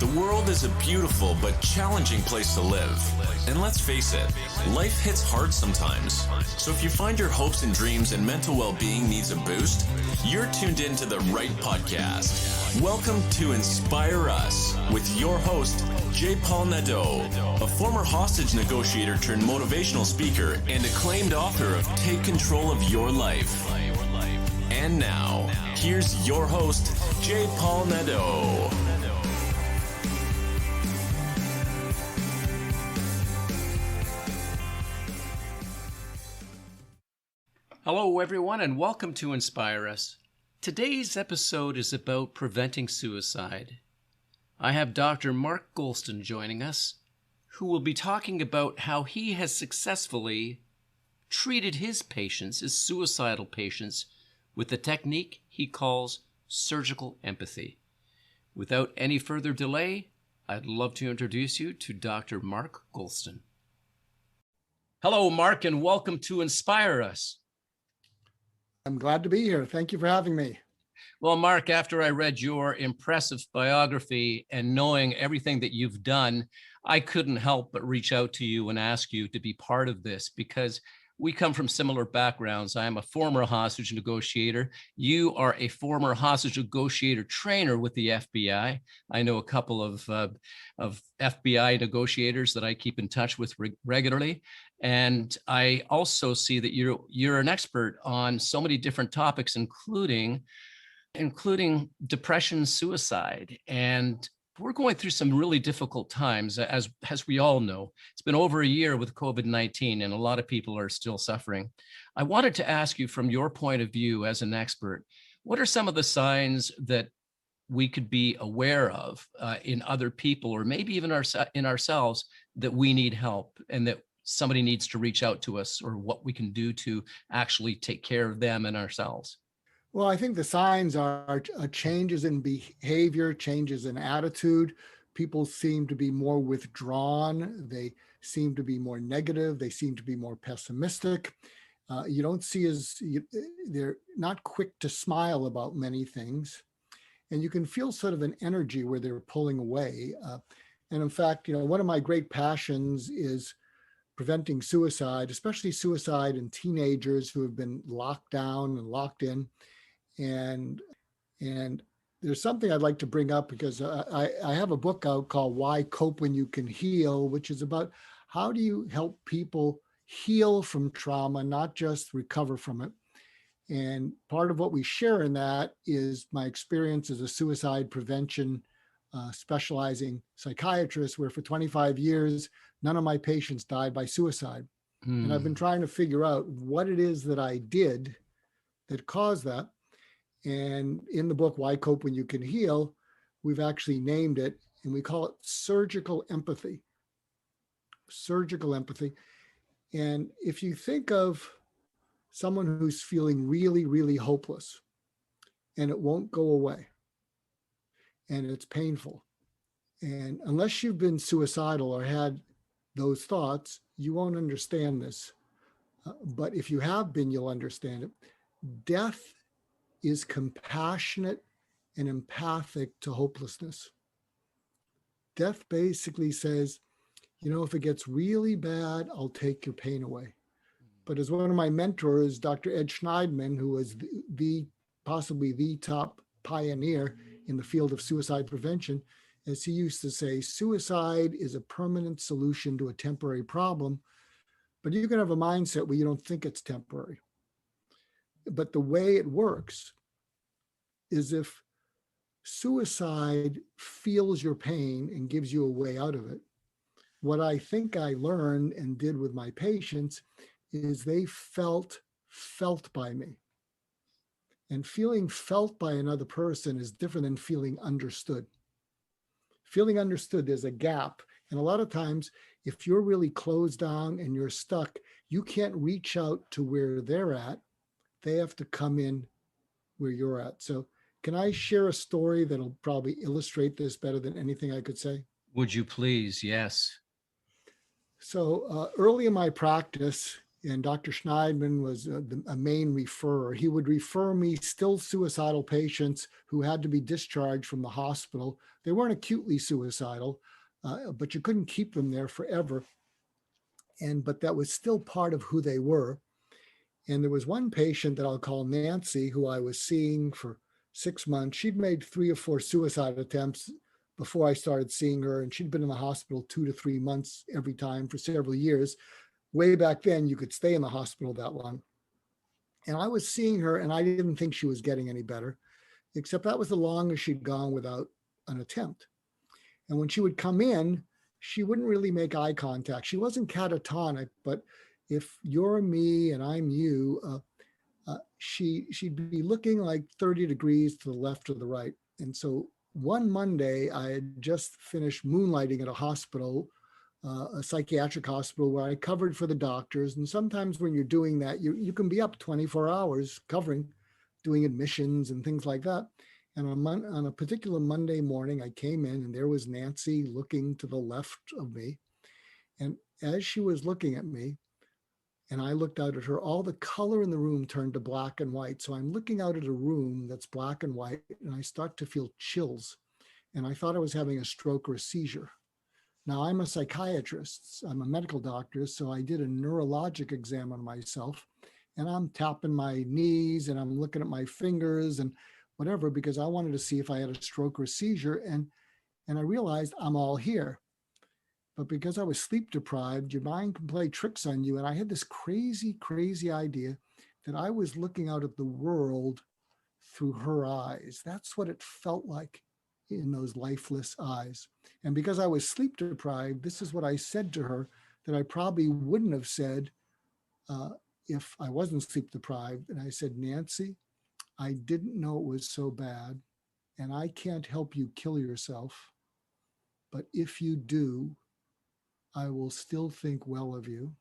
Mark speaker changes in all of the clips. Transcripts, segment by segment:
Speaker 1: The world is a beautiful but challenging place to live. And let's face it, life hits hard sometimes. So if you find your hopes and dreams and mental well-being needs a boost, you're tuned into the right podcast. Welcome to Inspire Us with your host, J. Paul Nadeau, a former hostage negotiator turned motivational speaker and acclaimed author of Take Control of Your Life. And now, here's your host, J. Paul Nadeau.
Speaker 2: Hello, everyone, and welcome to Inspire Us. Today's episode is about preventing suicide. I have Dr. Mark Goulston joining us, who will be talking about how he has successfully treated his patients, his suicidal patients, with the technique he calls surgical empathy. Without any further delay, I'd love to introduce you to Dr. Mark Goulston. Hello, Mark, and welcome to Inspire Us.
Speaker 3: I'm glad to be here. Thank you for having me.
Speaker 2: Well, Mark, after I read your impressive biography and knowing everything that you've done, I couldn't help but reach out to you and ask you to be part of this because we come from similar backgrounds. I am a former hostage negotiator. You are a former hostage negotiator trainer with the FBI. I know a couple of FBI negotiators that I keep in touch with regularly. And I also see that you're an expert on so many different topics, including depression, suicide. And we're going through some really difficult times, as we all know. It's been over a year with COVID-19, and a lot of people are still suffering. I wanted to ask you, from your point of view as an expert, what are some of the signs that we could be aware of in other people, or maybe even in ourselves, that we need help and that somebody needs to reach out to us, or what we can do to actually take care of them and ourselves?
Speaker 3: Well, I think the signs are changes in behavior, changes in attitude. People seem to be more withdrawn. They seem to be more negative. They seem to be more pessimistic. You don't see they're not quick to smile about many things. And you can feel sort of an energy where they're pulling away. And in fact, one of my great passions is preventing suicide, especially suicide in teenagers who have been locked down and locked in. And there's something I'd like to bring up because I have a book out called Why Cope When You Can Heal, which is about how do you help people heal from trauma, not just recover from it. And part of what we share in that is my experience as a suicide prevention specializing psychiatrist, where for 25 years, none of my patients died by suicide. And I've been trying to figure out what it is that I did that caused that. And in the book, Why Cope When You Can Heal, we've actually named it, and we call it surgical empathy. Surgical empathy. And if you think of someone who's feeling really, really hopeless, and it won't go away, and it's painful, and unless you've been suicidal or had those thoughts, you won't understand this. But if you have been, you'll understand it. Death is compassionate and empathic to hopelessness. Death basically says, if it gets really bad, I'll take your pain away. But as one of my mentors, Dr. Ed Schneidman, who was possibly the top pioneer in the field of suicide prevention, as he used to say, suicide is a permanent solution to a temporary problem, but you can have a mindset where you don't think it's temporary. But the way it works is if suicide feels your pain and gives you a way out of it, what I think I learned and did with my patients is they felt by me. And feeling felt by another person is different than feeling understood. Feeling understood, there's a gap. And a lot of times, if you're really closed down and you're stuck, you can't reach out to where they're at. They have to come in where you're at. So can I share a story that'll probably illustrate this better than anything I could say?
Speaker 2: Would you please? Yes.
Speaker 3: So early in my practice, And Dr. Schneidman was a main referrer. He would refer me still suicidal patients who had to be discharged from the hospital. They weren't acutely suicidal, but you couldn't keep them there forever. But that was still part of who they were. And there was one patient that I'll call Nancy, who I was seeing for 6 months. She'd made 3 or 4 suicide attempts before I started seeing her, and she'd been in the hospital 2 to 3 months every time for several years. Way back then, you could stay in the hospital that long. And I was seeing her, and I didn't think she was getting any better, except that was the longest she'd gone without an attempt. And when she would come in, she wouldn't really make eye contact. She wasn't catatonic, but if you're me and I'm you, she'd be looking like 30 degrees to the left or the right. And so one Monday, I had just finished moonlighting at a hospital, a psychiatric hospital, where I covered for the doctors. And sometimes when you're doing that, you can be up 24 hours covering, doing admissions and things like that. And on a particular Monday morning, I came in and there was Nancy looking to the left of me. And as she was looking at me, and I looked out at her, all the color in the room turned to black and white. So I'm looking out at a room that's black and white, and I start to feel chills. And I thought I was having a stroke or a seizure. Now, I'm a psychiatrist. I'm a medical doctor, so I did a neurologic exam on myself. And I'm tapping my knees, and I'm looking at my fingers and whatever, because I wanted to see if I had a stroke or a seizure. And I realized I'm all here. But because I was sleep deprived, your mind can play tricks on you. And I had this crazy, crazy idea that I was looking out at the world through her eyes. That's what it felt like in those lifeless eyes. And because I was sleep deprived, this is what I said to her that I probably wouldn't have said if I wasn't sleep deprived. And I said, Nancy, I didn't know it was so bad, and I can't help you kill yourself. But if you do, I will still think well of you.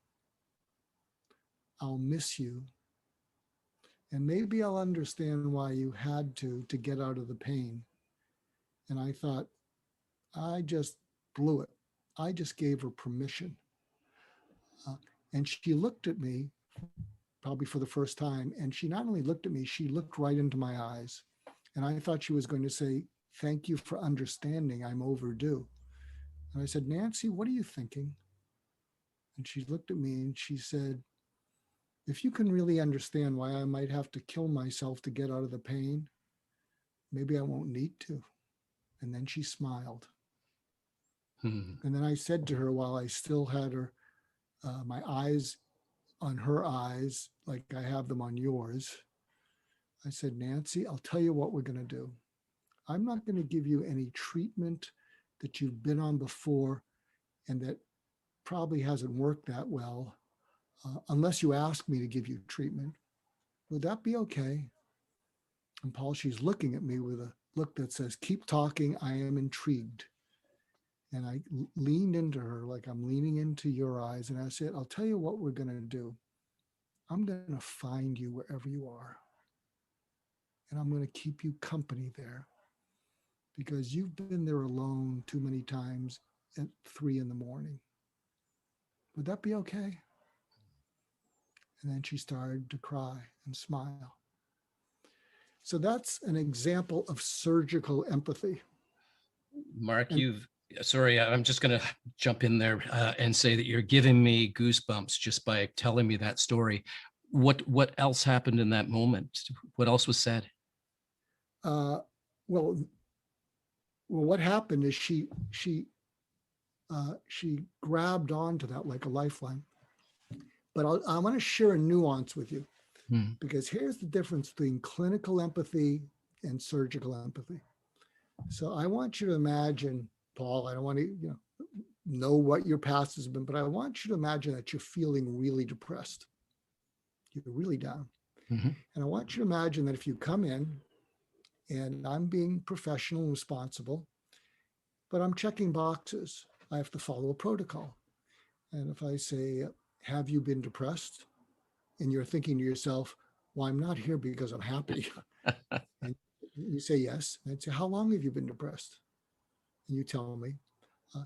Speaker 3: I'll miss you. And maybe I'll understand why you had to get out of the pain. And I thought, I just blew it. I just gave her permission. And she looked at me, probably for the first time. And she not only looked at me, she looked right into my eyes. And I thought she was going to say, thank you for understanding. I'm overdue. And I said, Nancy, what are you thinking? And she looked at me and she said, if you can really understand why I might have to kill myself to get out of the pain, maybe I won't need to. And then she smiled. And then I said to her, while I still had her, my eyes on her eyes, like I have them on yours, I said, Nancy, I'll tell you what we're going to do. I'm not going to give you any treatment that you've been on before and that probably hasn't worked that well, unless you ask me to give you treatment. Would that be okay? And Paul, she's looking at me with a look that says, keep talking, I am intrigued. And I leaned into her like I'm leaning into your eyes. And I said, I'll tell you what we're going to do. I'm going to find you wherever you are. And I'm going to keep you company there, because you've been there alone too many times at 3 a.m. Would that be okay? And then she started to cry and smile. So that's an example of surgical empathy.
Speaker 2: Mark, sorry, I'm just going to jump in there and say that you're giving me goosebumps just by telling me that story. What else happened in that moment? What else was said?
Speaker 3: Well, what happened is she grabbed onto that like a lifeline. But I want to share a nuance with you, because here's the difference between clinical empathy and surgical empathy. So I want you to imagine, Paul, I don't want to know what your past has been, but I want you to imagine that you're feeling really depressed. You're really down. And I want you to imagine that if you come in and I'm being professional and responsible, but I'm checking boxes, I have to follow a protocol. And if I say, have you been depressed? And you're thinking to yourself, well, I'm not here because I'm happy. And you say yes. And I'd say, how long have you been depressed? And you tell me,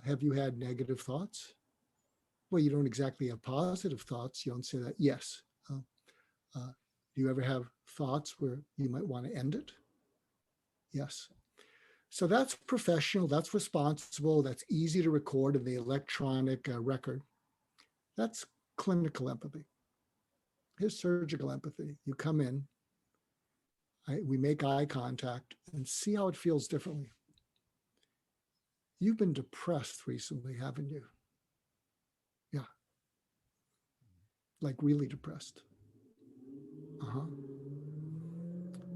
Speaker 3: have you had negative thoughts? Well, you don't exactly have positive thoughts. You don't say that. Yes. Do you ever have thoughts where you might want to end it? Yes. So that's professional, that's responsible, that's easy to record in the electronic record. That's clinical empathy. Here's surgical empathy. You come in, we make eye contact and see how it feels differently. You've been depressed recently, haven't you? Yeah. Like really depressed.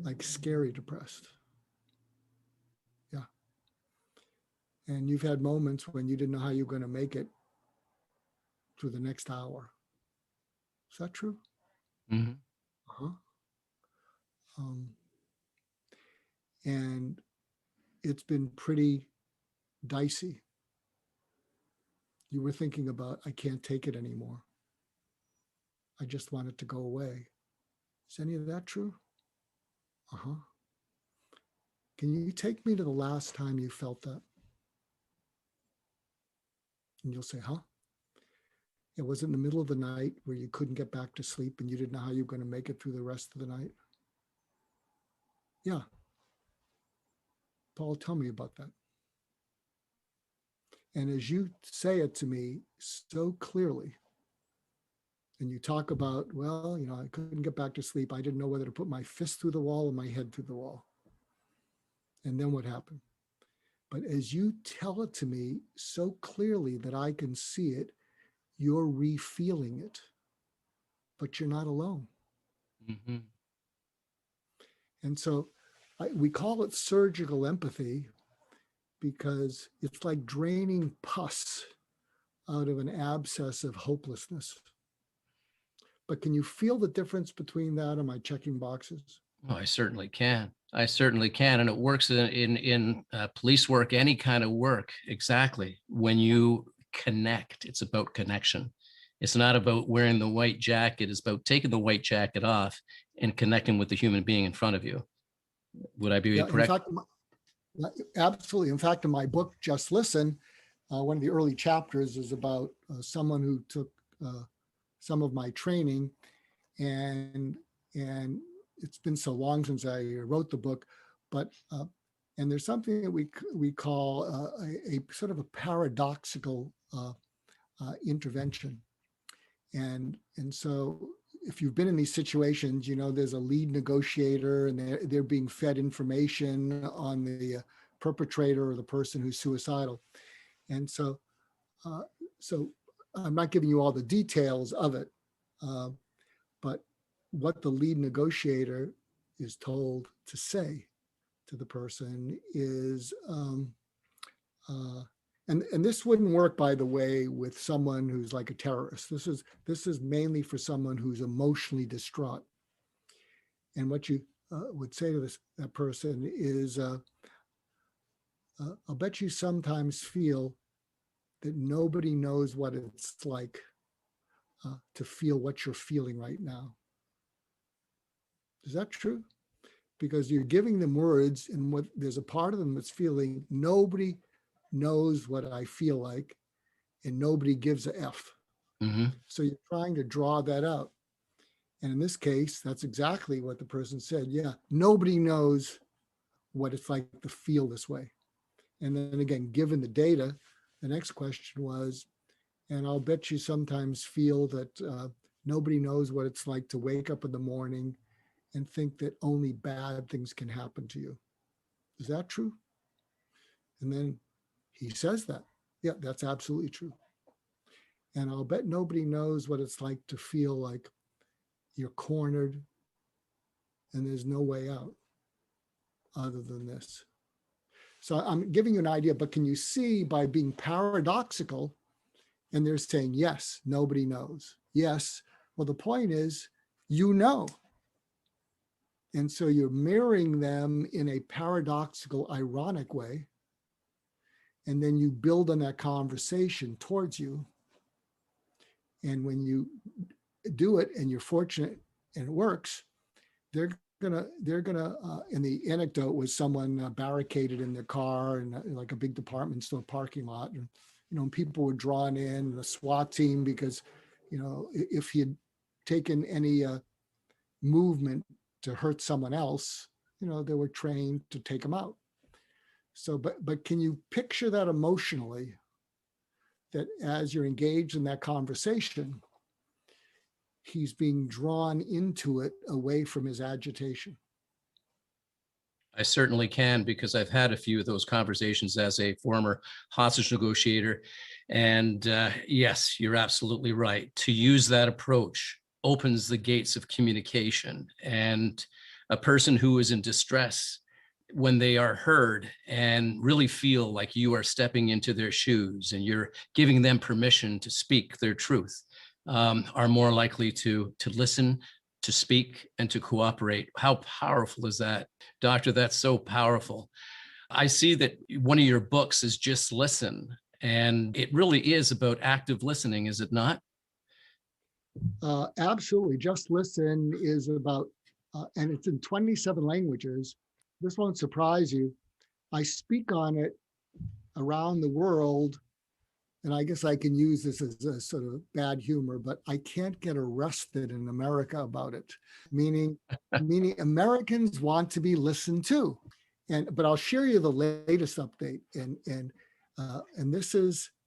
Speaker 3: Like scary depressed. Yeah. And you've had moments when you didn't know how you're going to make it through the next hour. Is that true?
Speaker 2: Mm-hmm.
Speaker 3: And it's been pretty dicey. You were thinking about, I can't take it anymore. I just want it to go away. Is any of that true? Can you take me to the last time you felt that? And you'll say, huh? It was in the middle of the night where you couldn't get back to sleep and you didn't know how you were going to make it through the rest of the night? Yeah. Paul, tell me about that. And as you say it to me so clearly, and you talk about, well, I couldn't get back to sleep. I didn't know whether to put my fist through the wall or my head through the wall. And then what happened? But as you tell it to me so clearly that I can see it, you're re-feeling it, but you're not alone.
Speaker 2: Mm-hmm.
Speaker 3: And so we call it surgical empathy because it's like draining pus out of an abscess of hopelessness. But can you feel the difference between that? Am I checking boxes?
Speaker 2: Oh, I certainly can. And it works in police work, any kind of work. Exactly. When you connect, it's about connection. It's not about wearing the white jacket. It's about taking the white jacket off and connecting with the human being in front of you. Would I be correct?
Speaker 3: In fact, absolutely. In fact, in my book, Just Listen, one of the early chapters is about someone who took some of my training, and it's been so long since I wrote the book, but and there's something that we call a sort of a paradoxical intervention, and so if you've been in these situations, there's a lead negotiator, and they're being fed information on the perpetrator or the person who's suicidal, and so I'm not giving you all the details of it, but what the lead negotiator is told to say to the person is, and this wouldn't work, by the way, with someone who's like a terrorist. This is mainly for someone who's emotionally distraught. And what you would say to that person is, I'll bet you sometimes feel that nobody knows what it's like to feel what you're feeling right now. Is that true? Because you're giving them words, and there's a part of them that's feeling, nobody knows what I feel like, and nobody gives a F.
Speaker 2: Mm-hmm.
Speaker 3: So you're trying to draw that out. And in this case, that's exactly what the person said. Yeah, nobody knows what it's like to feel this way. And then again, given the data, the next question was, and I'll bet you sometimes feel that nobody knows what it's like to wake up in the morning and think that only bad things can happen to you. Is that true? And then he says that. Yeah, that's absolutely true. And I'll bet nobody knows what it's like to feel like you're cornered and there's no way out other than this. So I'm giving you an idea, but can you see, by being paradoxical, and they're saying, yes, nobody knows. Yes. Well, the point is, you know. And so you're mirroring them in a paradoxical, ironic way. And then you build on that conversation towards you. And when you do it and you're fortunate and it works, they're gonna and the anecdote was someone barricaded in their car in like a big department store parking lot. And people were drawn in, the SWAT team, because, if he had taken any movement to hurt someone else, they were trained to take him out. So, but can you picture that emotionally, that as you're engaged in that conversation, he's being drawn into it away from his agitation?
Speaker 2: I certainly can, because I've had a few of those conversations as a former hostage negotiator. And yes, you're absolutely right. To use that approach opens the gates of communication. And a person who is in distress, when they are heard and really feel like you are stepping into their shoes and you're giving them permission to speak their truth, are more likely to listen, to speak, and to cooperate. How powerful is that? Doctor, that's so powerful. I see that one of your books is Just Listen, and it really is about active listening, is it not?
Speaker 3: Absolutely. Just Listen is about, and it's in 27 languages. This won't surprise you. I speak on it around the world, and I guess I can use this as a sort of bad humor, but I can't get arrested in America about it. Meaning Americans want to be listened to. But I'll share you the latest update. And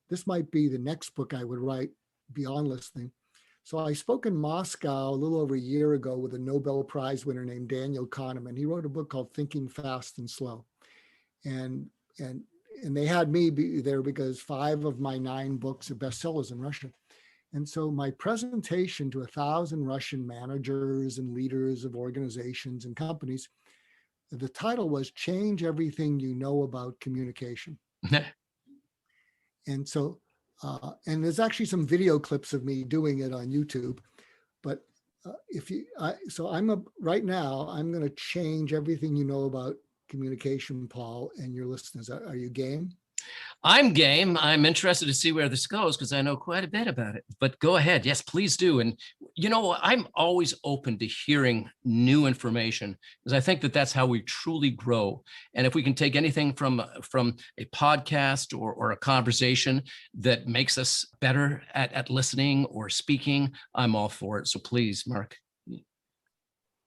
Speaker 3: this might be the next book I would write beyond listening. So I spoke in Moscow a little over a year ago with a Nobel Prize winner named Daniel Kahneman. He wrote a book called Thinking Fast and Slow. And they had me be there because 5 of my 9 books are bestsellers in Russia. And so my presentation to 1,000 Russian managers and leaders of organizations and companies, the title was Change Everything You Know About Communication. And so, and there's actually some video clips of me doing it on YouTube. But right now, I'm going to change everything you know about communication, Paul, and your listeners. Are you game?
Speaker 2: I'm game. I'm interested to see where this goes because I know quite a bit about it. But go ahead. Yes, please do. And, I'm always open to hearing new information because I think that that's how we truly grow. And if we can take anything from a podcast or a conversation that makes us better at listening or speaking, I'm all for it. So please, Mark.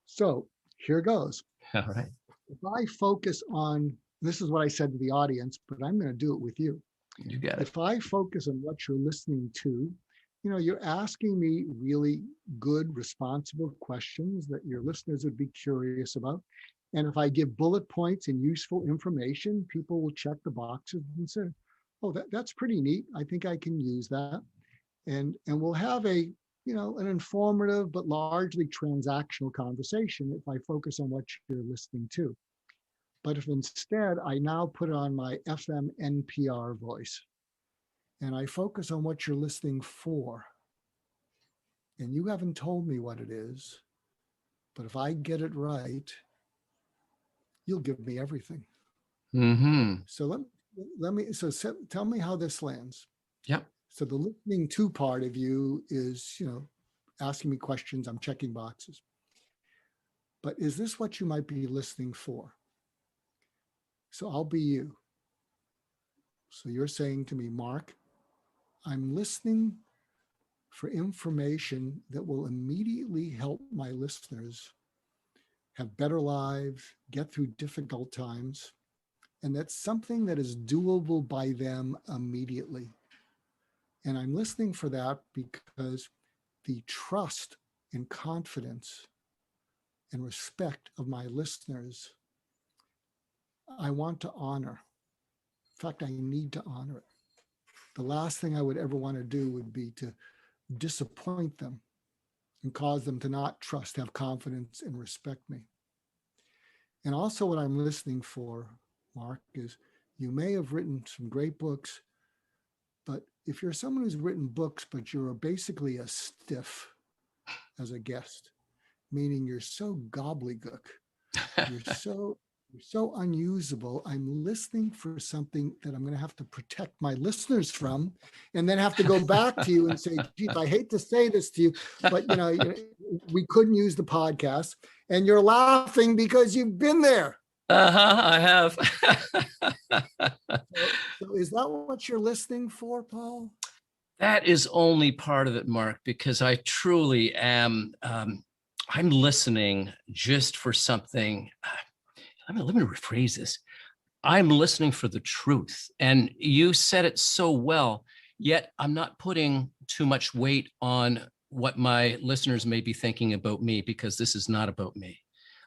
Speaker 3: So here goes.
Speaker 2: All right.
Speaker 3: If I focus on, this is what I said to the audience, but I'm going to do it with you.
Speaker 2: You got it.
Speaker 3: If I focus on what you're listening to, you're asking me really good, responsible questions that your listeners would be curious about. And if I give bullet points and useful information, people will check the boxes and say, oh, that's pretty neat. I think I can use that. And we'll have an informative but largely transactional conversation if I focus on what you're listening to. But if instead I now put on my FM NPR voice and I focus on what you're listening for, and you haven't told me what it is, but if I get it right, you'll give me everything.
Speaker 2: Mm-hmm.
Speaker 3: So tell me how this lands.
Speaker 2: Yep.
Speaker 3: So the listening to part of you is, asking me questions, I'm checking boxes. But is this what you might be listening for? So I'll be you. So you're saying to me, Mark, I'm listening for information that will immediately help my listeners have better lives, get through difficult times, and that's something that is doable by them immediately. And I'm listening for that because the trust and confidence and respect of my listeners, I want to honor. In fact, I need to honor it. The last thing I would ever want to do would be to disappoint them and cause them to not trust, have confidence, and respect me. And also what I'm listening for, Mark, is you may have written some great books, but if you're someone who's written books, but you're basically a stiff as a guest, meaning you're so gobbledygook, you're so unusable, I'm listening for something that I'm going to have to protect my listeners from, and then have to go back to you and say, geez, I hate to say this to you, but we couldn't use the podcast, and you're laughing because you've been there.
Speaker 2: I have.
Speaker 3: So is that what you're listening for, Paul?
Speaker 2: That is only part of it, Mark, because I truly am. I'm listening just for something. Let me rephrase this. I'm listening for the truth. And you said it so well, yet I'm not putting too much weight on what my listeners may be thinking about me, because this is not about me.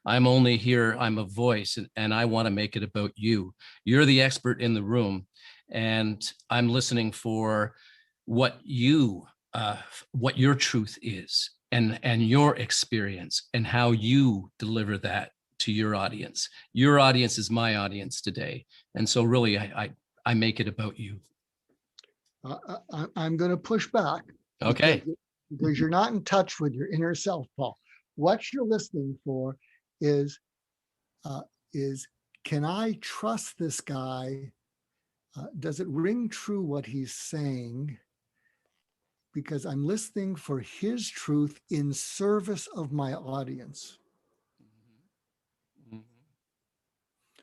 Speaker 2: I'm only here, I'm a voice, and I want to make it about you. You're the expert in the room, and I'm listening for what what your truth is, and your experience, and how you deliver that to your audience. Your audience is my audience today. And so really, I make it about you.
Speaker 3: I'm going to push back.
Speaker 2: Okay.
Speaker 3: Because you're not in touch with your inner self, Paul. What you're listening for is can I trust this guy? Does it ring true what he's saying? Because I'm listening for his truth in service of my audience.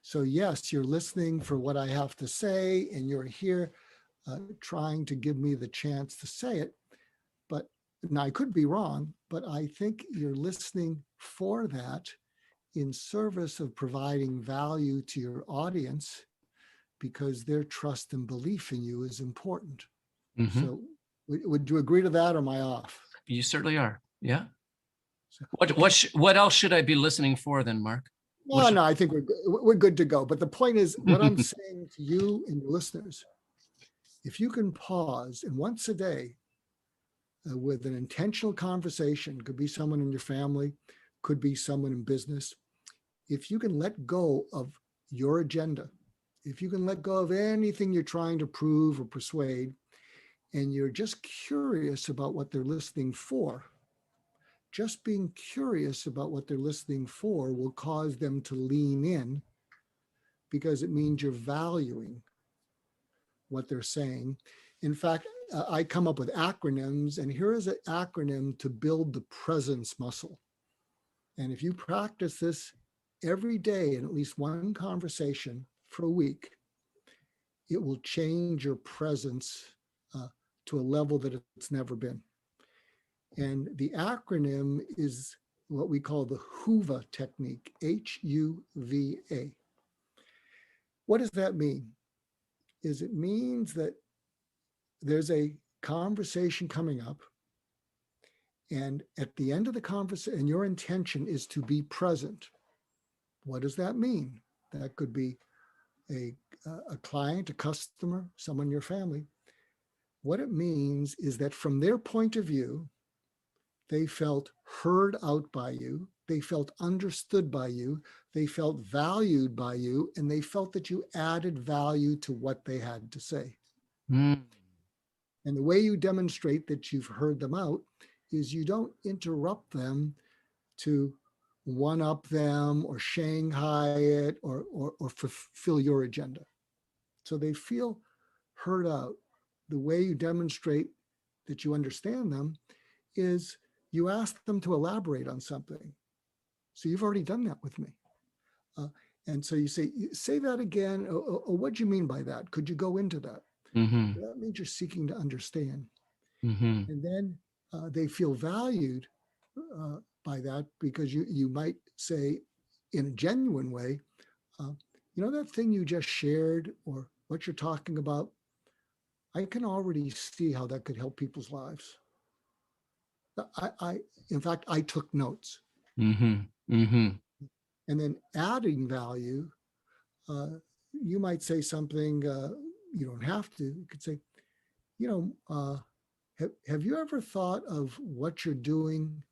Speaker 3: So yes, you're listening for what I have to say, and you're here trying to give me the chance to say it. But now I could be wrong, but I think you're listening for that in service of providing value to your audience, because their trust and belief in you is important. Mm-hmm. So would you agree to that, or am I off?
Speaker 2: You certainly are. Yeah. So, what else should I be listening for then, Mark?
Speaker 3: No, I think we're good to go. But the point is, what I'm saying to you and your listeners, if you can pause, and once a day with an intentional conversation, could be someone in your family, could be someone in business, if you can let go of your agenda, if you can let go of anything you're trying to prove or persuade, and you're just curious about what they're listening for, just being curious about what they're listening for will cause them to lean in, because it means you're valuing what they're saying. In fact, I come up with acronyms, and here is an acronym to build the presence muscle. And if you practice this every day in at least one conversation for a week, it will change your presence to a level that it's never been. And the acronym is what we call the HUVA technique, H-U-V-A. What does that mean? It means that there's a conversation coming up, and at the end of the conversation, and your intention is to be present. What does that mean? That could be a client, a customer, someone in your family. What it means is that from their point of view, they felt heard out by you, they felt understood by you, they felt valued by you, and they felt that you added value to what they had to say. And the way you demonstrate that you've heard them out is you don't interrupt them to one-up them or Shanghai it or fulfill your agenda. So they feel heard out. The way you demonstrate that you understand them is you ask them to elaborate on something. So you've already done that with me. And so you say that again. Or what do you mean by that? Could you go into that? Mm-hmm. That means you're seeking to understand. Mm-hmm. And then they feel valued by that, because you might say in a genuine way, that thing you just shared or what you're talking about, I can already see how that could help people's lives. In fact, I took notes. Mm-hmm. Mm-hmm. And then adding value, you might say something, you don't have to, you could say, have you ever thought of what you're doing,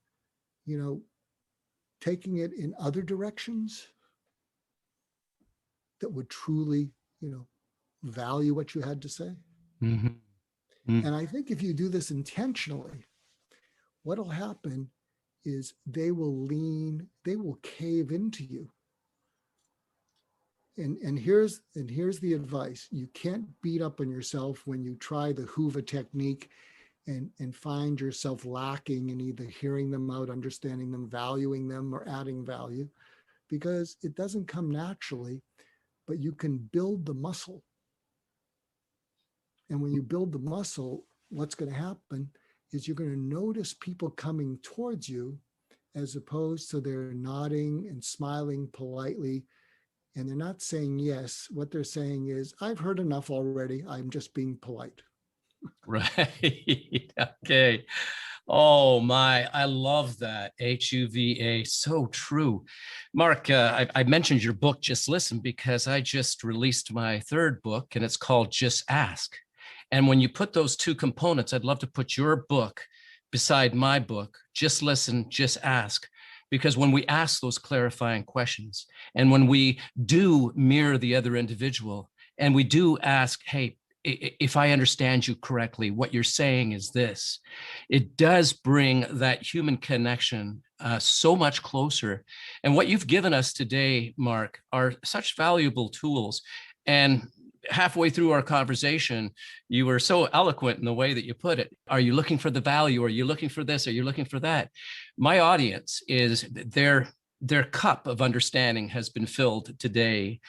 Speaker 3: taking it in other directions that would truly, value what you had to say? Mm-hmm. Mm-hmm. And I think if you do this intentionally, what'll happen is they will cave into you. And here's the advice. You can't beat up on yourself when you try the HUVA technique and find yourself lacking in either hearing them out, understanding them, valuing them, or adding value. because it doesn't come naturally, but you can build the muscle. And when you build the muscle, what's going to happen is you're going to notice people coming towards you as opposed to they're nodding and smiling politely. And they're not saying yes. What they're saying is, I've heard enough already. I'm just being polite.
Speaker 2: Right. Okay. Oh my, I love that. HUVA. So true. Mark, I mentioned your book, Just Listen, because I just released my third book and it's called Just Ask. And when you put those two components, I'd love to put your book beside my book, Just Listen, Just Ask. Because when we ask those clarifying questions and when we do mirror the other individual and we do ask, hey, if I understand you correctly, what you're saying is this, it does bring that human connection so much closer. And what you've given us today, Mark, are such valuable tools. And halfway through our conversation, you were so eloquent in the way that you put it. Are you looking for the value? Are you looking for this? Are you looking for that? My audience is their cup of understanding has been filled today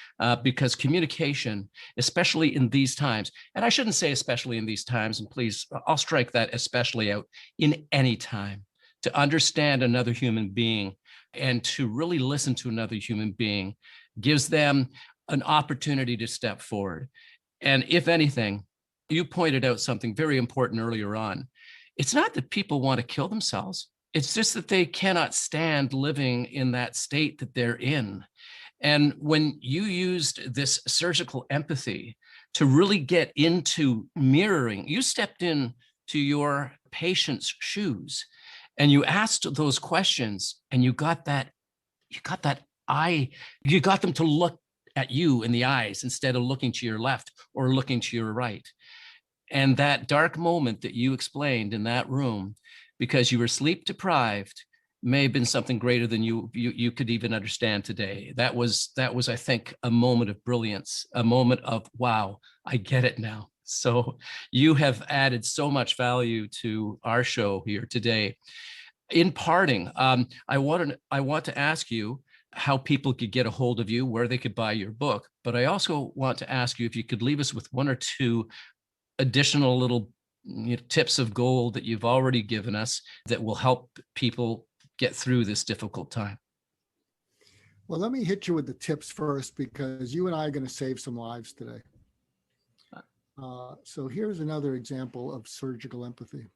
Speaker 2: because communication, especially in these times, and I shouldn't say especially in these times, and please, I'll strike that especially out, in any time, to understand another human being and to really listen to another human being gives them an opportunity to step forward. And if anything, you pointed out something very important earlier on. It's not that people want to kill themselves. It's just that they cannot stand living in that state that they're in. And when you used this surgical empathy to really get into mirroring, you stepped in to your patient's shoes and you asked those questions and you got them to look at you in the eyes instead of looking to your left or looking to your right. And that dark moment that you explained in that room, because you were sleep deprived, may have been something greater than you could even understand today. That was, I think, a moment of brilliance, a moment of, wow, I get it now. So you have added so much value to our show here today. In parting, I want to ask you how people could get a hold of you, where they could buy your book. But I also want to ask you if you could leave us with one or two additional little tips of gold that you've already given us that will help people get through this difficult time.
Speaker 3: Well, let me hit you with the tips first, because you and I are going to save some lives today. So here's another example of surgical empathy.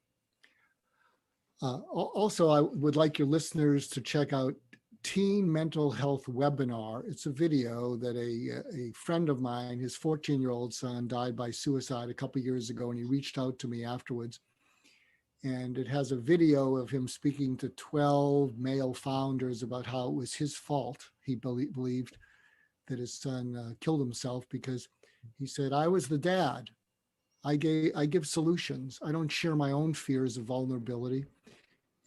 Speaker 3: Also, I would like your listeners to check out Teen Mental Health Webinar. It's a video that a friend of mine, his 14-year-old son, died by suicide a couple of years ago, and he reached out to me afterwards. And it has a video of him speaking to 12 male founders about how it was his fault. He believed that his son killed himself because he said, I was the dad. I give solutions. I don't share my own fears of vulnerability.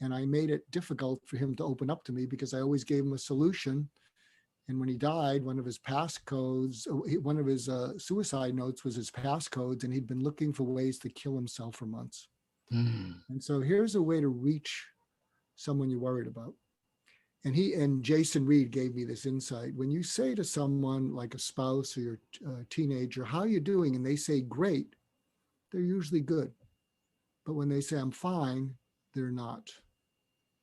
Speaker 3: And I made it difficult for him to open up to me because I always gave him a solution. And when he died, one of his suicide notes was his passcodes, and he'd been looking for ways to kill himself for months. And so here's a way to reach someone you're worried about. And Jason Reed gave me this insight. When you say to someone like a spouse or your teenager, how are you doing? And they say, great, they're usually good. But when they say, I'm fine, they're not.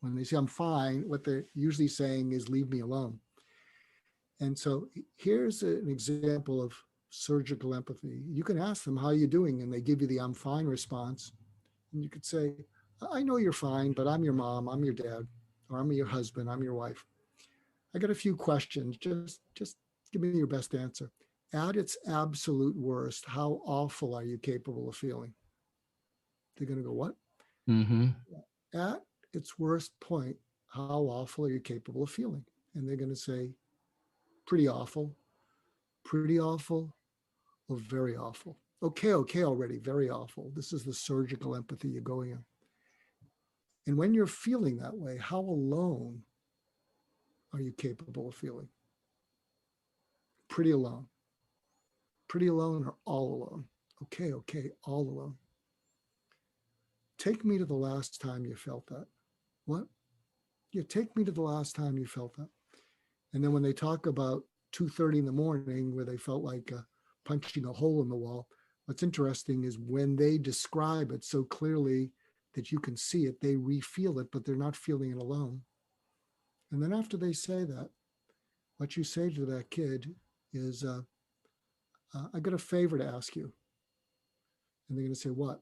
Speaker 3: When they say I'm fine, what they're usually saying is leave me alone. And so here's an example of surgical empathy. You can ask them, how are you doing? And they give you the I'm fine response. And you could say, I know you're fine, but I'm your mom, I'm your dad, or I'm your husband, I'm your wife. I got a few questions. Just give me your best answer. At its absolute worst, how awful are you capable of feeling? They're going to go, what?
Speaker 2: Mm-hmm.
Speaker 3: At its worst point, how awful are you capable of feeling? And they're going to say, pretty awful, or very awful. Okay, already, very awful. This is the surgical empathy you're going in. And when you're feeling that way, how alone are you capable of feeling? Pretty alone. Pretty alone or all alone? Okay, all alone. Take me to the last time you felt that. What? Yeah, take me to the last time you felt that. And then when they talk about 2:30 in the morning where they felt like punching a hole in the wall, what's interesting is when they describe it so clearly that you can see it, they re-feel it, but they're not feeling it alone. And then after they say that, what you say to that kid is, I got a favor to ask you. And they're going to say, what?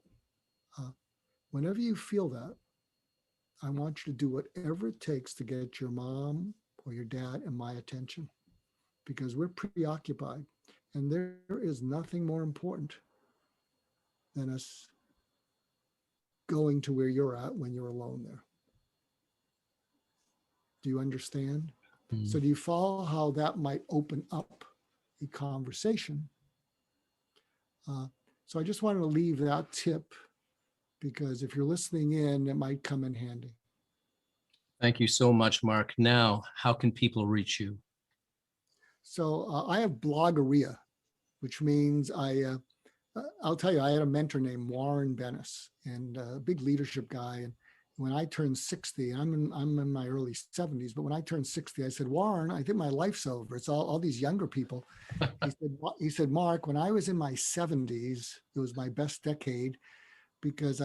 Speaker 3: Whenever you feel that, I want you to do whatever it takes to get your mom or your dad and my attention, because we're preoccupied. And there is nothing more important than us going to where you're at when you're alone there. Do you understand? Mm-hmm. So do you follow how that might open up a conversation? So I just wanted to leave that tip, because if you're listening in, it might come in handy.
Speaker 2: Thank you so much, Mark. Now, how can people reach you?
Speaker 3: So I have bloggeria, which means I'll tell you, I had a mentor named Warren Bennis, and a big leadership guy. And when I turned 60, I'm in my early 70s, but when I turned 60, I said, Warren, I think my life's over. It's all these younger people. He said, Mark, when I was in my 70s, it was my best decade, because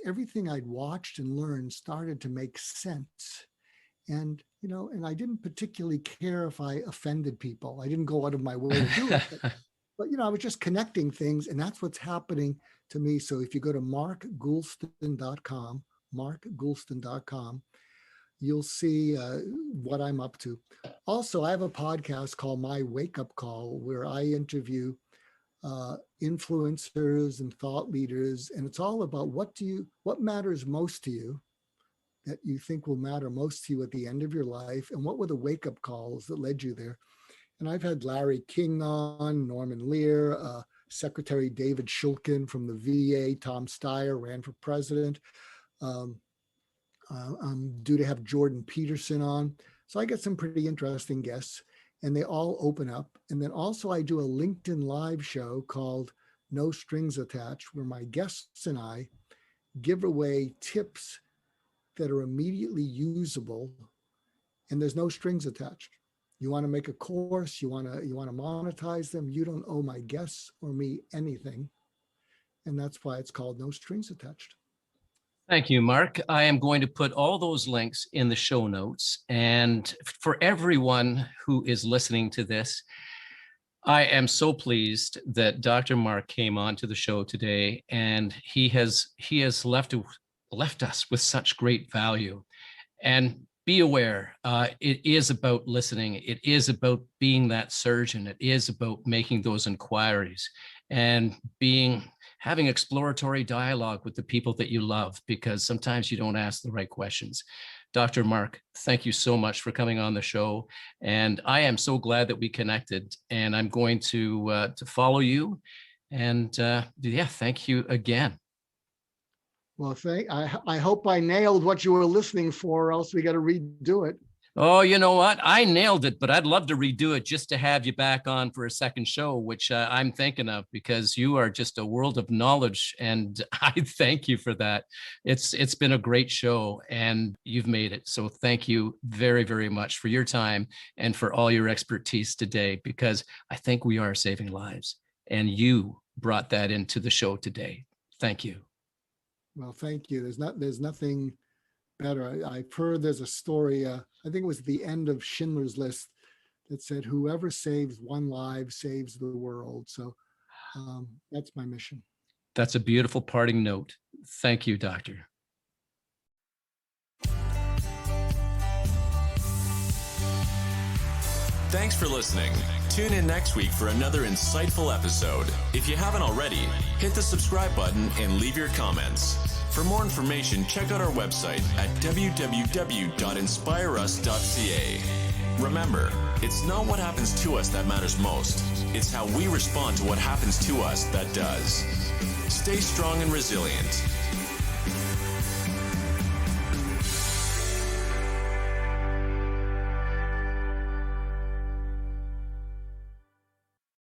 Speaker 3: everything I'd watched and learned started to make sense. And, and I didn't particularly care if I offended people. I didn't go out of my way to do it. But I was just connecting things, and that's what's happening to me. So if you go to markgoulston.com, you'll see what I'm up to. Also, I have a podcast called My Wake Up Call, where I interview influencers and thought leaders, and it's all about what matters most to you, that you think will matter most to you at the end of your life, and what were the wake-up calls that led you there. And I've had Larry King on, Norman Lear, Secretary David Shulkin from the VA, Tom Steyer ran for president. I'm due to have Jordan Peterson on. So I get some pretty interesting guests, and they all open up. And then also I do a LinkedIn live show called No Strings Attached, where my guests and I give away tips that are immediately usable, and there's no strings attached. You want to make a course, you want to monetize them, you don't owe my guests or me anything. And that's why it's called No Strings Attached.
Speaker 2: Thank you, Mark. I am going to put all those links in the show notes. And for everyone who is listening to this, I am so pleased that Dr. Mark came on to the show today, and he has left us with such great value. And be aware, it is about listening. It is about being that surgeon. It is about making those inquiries and having exploratory dialogue with the people that you love, because sometimes you don't ask the right questions. Dr. Mark, thank you so much for coming on the show. And I am so glad that we connected, and I'm going to follow you. And thank you again.
Speaker 3: Well, I hope I nailed what you were listening for, or else we got to redo it.
Speaker 2: Oh, you know what? I nailed it, but I'd love to redo it just to have you back on for a second show, which I'm thinking of, because you are just a world of knowledge, and I thank you for that. It's been a great show, and you've made it. So thank you very, very much for your time and for all your expertise today, because I think we are saving lives, and you brought that into the show today. Thank you.
Speaker 3: Well, thank you. There's nothing better. I've heard there's a story, I think it was at the end of Schindler's List, that said, whoever saves one life saves the world. So that's my mission.
Speaker 2: That's a beautiful parting note. Thank you, Doctor.
Speaker 1: Thanks for listening. Tune in next week for another insightful episode. If you haven't already, hit the subscribe button and leave your comments. For more information, check out our website at www.inspireus.ca. Remember, it's not what happens to us that matters most. It's how we respond to what happens to us that does. Stay strong and resilient.